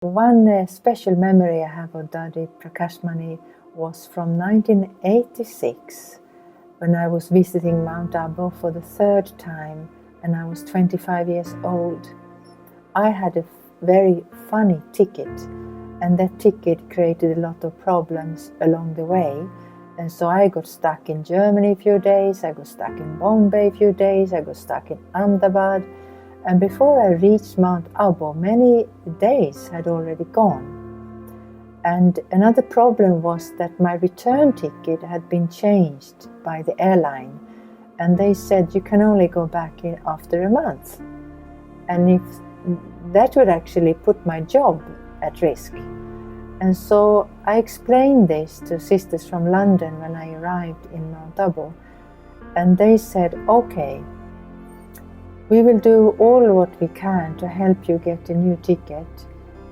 One special memory I have of Dadi Prakashmani was from 1986, when I was visiting Mount Abu for the third time, and I was 25 years old. I had a very funny ticket, and that ticket created a lot of problems along the way. And so I got stuck in Germany a few days, I got stuck in Bombay a few days, I got stuck in Ahmedabad. And before I reached Mount Abu, many days had already gone. And another problem was that my return ticket had been changed by the airline. And they said you can only go back in after a month. And if that would actually put my job at risk. And so I explained this to sisters from London when I arrived in Mount Abu. And they said, okay, we will do all what we can to help you get a new ticket,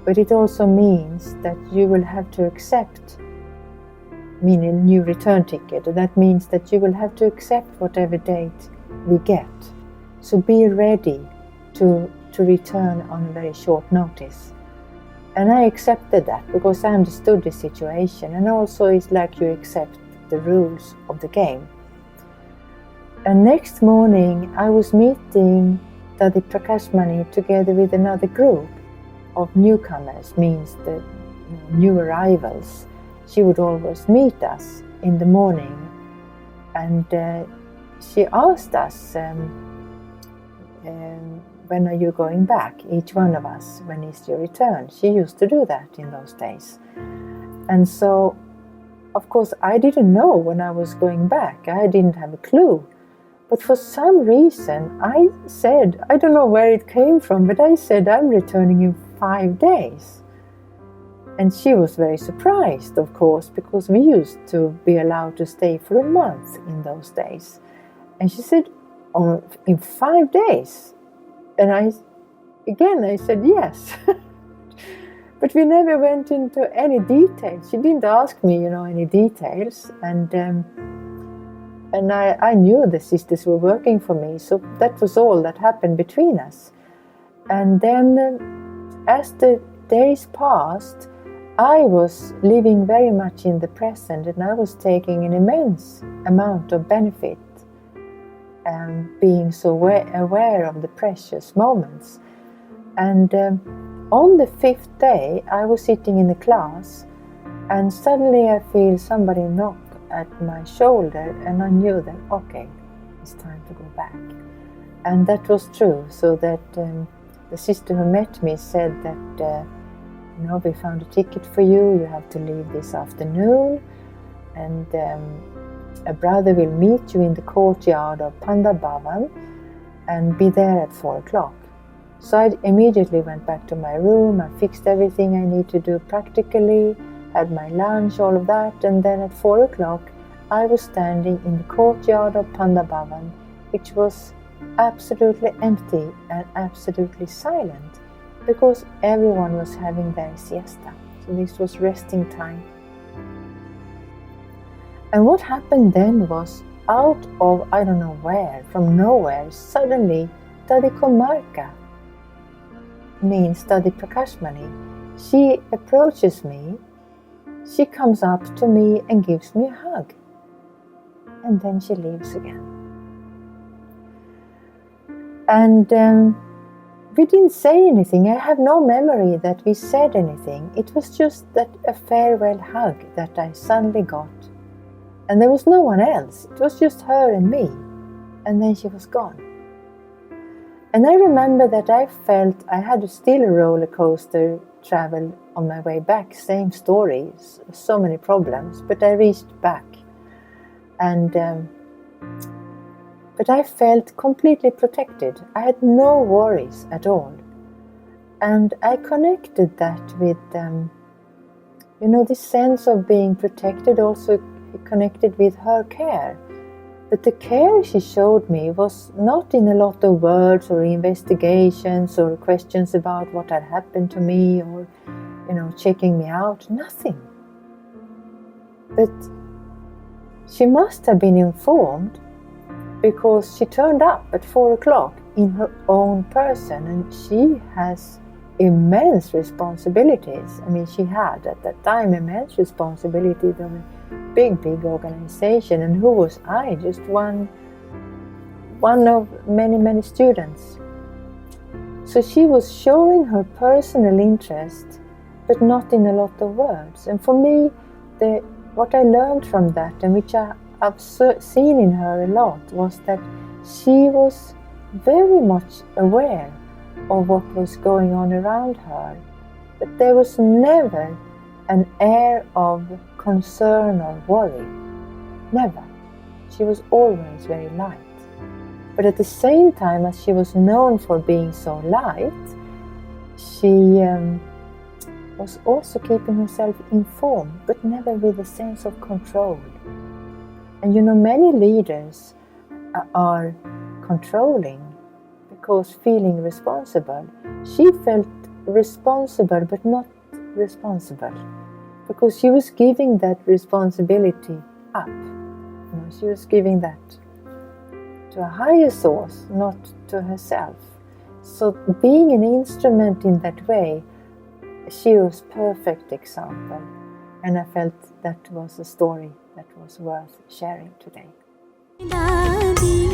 but it also means that you will have to accept, meaning a new return ticket. That means that you will have to accept whatever date we get. So be ready to return on a very short notice. And I accepted that because I understood the situation, and also it's like you accept the rules of the game. And next morning I was meeting Dadi Prakashmani together with another group of newcomers, means the new arrivals. She would always meet us in the morning, and she asked us, when are you going back, each one of us, when is your return? She used to do that in those days. And so, of course, I didn't know when I was going back. I didn't have a clue. But for some reason, I said, I don't know where it came from, but I said, I'm returning in 5 days. And she was very surprised, of course, because we used to be allowed to stay for a month in those days. And she said, oh, in 5 days? And I said yes. But we never went into any details. She didn't ask me, any details. And I knew the sisters were working for me, so that was all that happened between us. And then, as the days passed, I was living very much in the present, and I was taking an immense amount of benefit, being so aware of the precious moments. And on the 5th day, I was sitting in the class, and suddenly I feel somebody knock at my shoulder, and I knew that, okay, it's time to go back. And that was true, so that the sister who met me said that, we found a ticket for you, you have to leave this afternoon, and a brother will meet you in the courtyard of Panda Bhavan and be there at 4 o'clock. So I immediately went back to my room, I fixed everything I need to do practically, had my lunch, all of that, and then at 4 o'clock I was standing in the courtyard of Panda Bhavan, which was absolutely empty and absolutely silent, because everyone was having their siesta. So this was resting time. And what happened then was, out of I don't know where, from nowhere, suddenly Dadi Kumarka, means Dadi Prakashmani, she approaches me, she comes up to me and gives me a hug. And then she leaves again. And we didn't say anything. I have no memory that we said anything. It was just that a farewell hug that I suddenly got. And there was no one else. It was just her and me. And then she was gone. And I remember that I felt I had still a roller coaster travel on my way back. Same stories, so many problems, but I reached back. And but I felt completely protected. I had no worries at all. And I connected that with, this sense of being protected, also connected with her care. But the care she showed me was not in a lot of words or investigations or questions about what had happened to me or, checking me out, nothing. But she must have been informed, because she turned up at 4 o'clock in her own person, and she has immense responsibilities. I mean, she had at that time immense responsibility of a big organization, and who was I? Just one of many students. So she was showing her personal interest, but not in a lot of words. And for me, what I learned from that, and which I've seen in her a lot, was that she was very much aware of what was going on around her, but there was never an air of concern or worry. Never. She was always very light. But at the same time, as she was known for being so light, she was also keeping herself informed, but never with a sense of control. And you know, many leaders are controlling because feeling responsible. She felt responsible, but not responsible, because she was giving that responsibility up. You know, she was giving that to a higher source, not to herself. So being an instrument in that way, she was a perfect example. And I felt that was a story that was worth sharing today. Dadi.